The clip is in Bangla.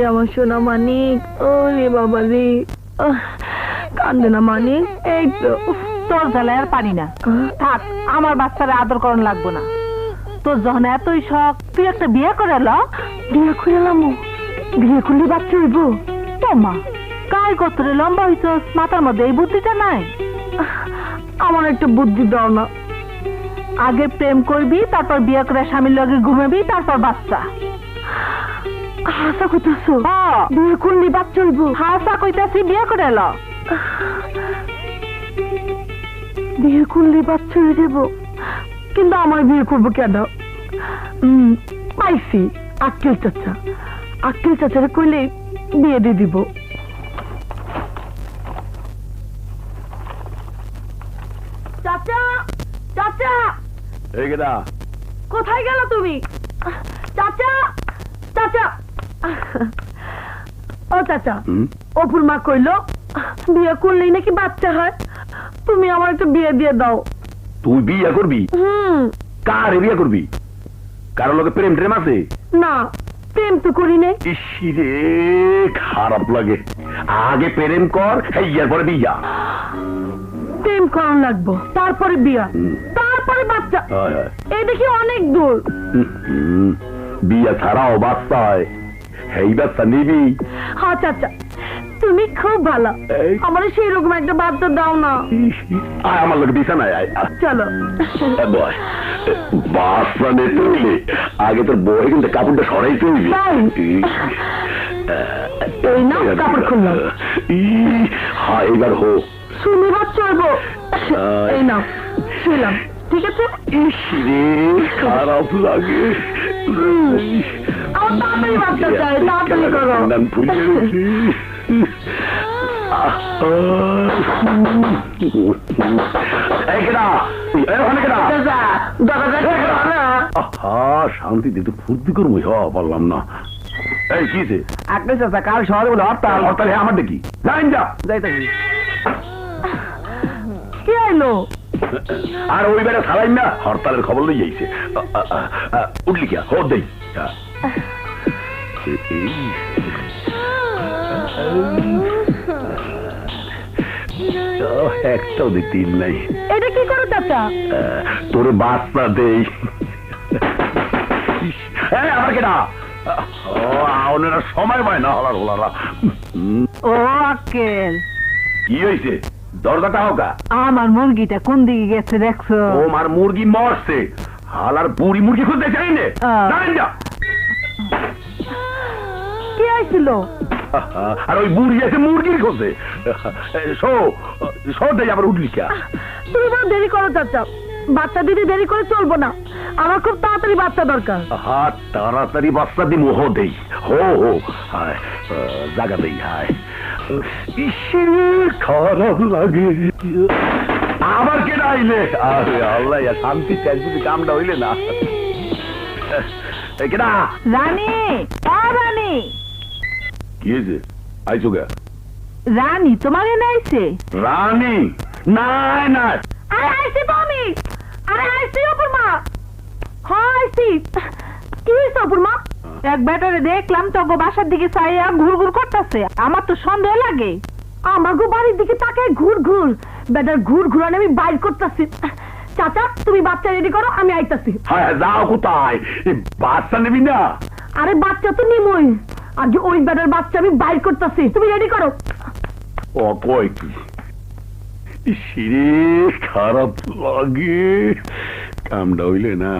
ওরে আমার সোনা মানিক, ওরে বাবা রে, কান্দে না মানিক। এই তো তোর জ্বালায় আর পারি না, থাক আমার বাচ্চারা আদর করণ লাগবো না। তোর যখন এতই শখ, তুই একটা বিয়ে করে ল। বিয়ে করে এলাম? বিয়ে করলে বাচ্চা হইব? তোমা কার কতরে লম্বা হইছ, মাথার মধ্যে এই বুদ্ধিটা নাই? আমার একটা বুদ্ধি দাও না। আগে প্রেম করবি, তারপর বিয়ে করে স্বামীর লগে ঘুমাবি, তারপর বাচ্চা। হাসা কইতাছো? বিয়ে করলে বাচ্চা হইব? হাসা কইতাছি, বিয়ে করে ল। বিয়ে করলে বাচ্চা হয়ে যাব? কিন্তু আমার বিয়ে করবো কেন? পাইছি আক্কেল চাচা। আক্কেল চাচারে কইলে বিয়ে দিয়ে দিব। চাচা, চাচা, কোথায় গেল তুমি? চাচা, চাচা, ও চাচা, অপুর মা কইলো বিয়ে করলেই নাকি বাচ্চা হয়। তুমি আমার একটা বিয়ে দিয়ে দাও। তুই বিয়ে করবি? কারে বিয়ে করবি? কারো লোকে প্রেম ট্রেম আছে? না, প্রেম তো করি নাই। ইসিরে খারাপ লাগে। আগে প্রেম কর, ইয়ার পরে বিয়া। প্রেম করান লাগবো, তারপরে বিয়া, তারপরে বাচ্চা। এই দেখি অনেক দূর। বিয়া ছাড়াও বাচ্চা হয়, এই বাচ্চা নিবি? হ্যাঁ চাচা, তুমি খুব ভালো। আমার সেই রকম একটা বাচ্চা দাও না। আয় আমার লোক বিছানায় আয়। চলো বাচ্চা নিতে হইলে আগে তোর বই কিন্তু কাপড়টা সরাইতে হইবে। এই না কাপড় খুললাম। হ্যাঁ এবার হোক। শুনি বাচ্চা হইব। এই নাও শুনলাম, ঠিক আছে? ইসরে খারাপ লাগে। আমার তাড়াতাড়ি বাচ্চা চাই, তাড়াতাড়ি করো। শান্তিতে তো ফুর্তি করবো, পারলাম না। এই কিছে আক্কেল চাচা, কাল শহরে বলে হরতাল। হরতাল? আমার দেখি যাইন যা যাইতেছি। কি আইলো? আর ওই বেড়া ছাড়াই না, হরতালের খবর লই যাইছে। উঠলি কিয়া হর দেই। একটাও দেখতে নাই। এটা কি করো চাচা? তোর বাচ্চা দেই। আমার কেনা সময় পায় না হলার হলারা। ও আক্কেল, কি হয়েছে? দরজাটা হোকা। আমার মুরগিটা কোন দিকে গেছে দেখছো? ও মার মুরগি মরছে। হালার বুড়ি মুরগি খুঁজতে চাই না। কি আইছিল? আর ওই বুড়ি আছে মুরগির খোঁজে। আবার উঠলি কে? তুমি বড় দেরি করো চাচা, বাচ্চা দিদি দেরি করে চলবো না। আমার খুব তাড়াতাড়ি বাচ্চা দরকার। হ্যাঁ তাড়াতাড়ি বাচ্চা দিম। হো দেই, হো হো হায় জাগা দেই। হায় খারাপ লাগে। আবার কে আইলে? আরে আল্লাহ, শান্তি চাই যদি কামটা হইলে না। কেনা রানী, রানী, কি হয়েছে? আইসো গে? রানী তোমার এনে আইছে? রানী নাই নাই। আরে আইছি তো আমি। আরে আইছি অপুর মা। হ্যাঁ আইছি। কি হয়েছে অপুর মা? এক বেটারে দেখলাম তো বাসার দিকে চাইয়া ঘুর ঘুর করতেছে। আমার তো সন্দেহ লাগে। আমাগো বাড়ির দিকে তাকায় ঘুর ঘুর। বেটার ঘুর ঘুরানে আমি বাইর করতেছি। চাচা তুমি বাচ্চা রেডি করো, আমি আইতাছি। হ্যাঁ যাও কোথায়? বাচ্চা নেবি না? আরে বাচ্চা তো নিমই, আজকে ওই বেটার বাচ্চা আমি বাইর করতেছি, তুমি রেডি করো। ও কই কি সিরে খারাপ লাগে, কামটা হইলে না।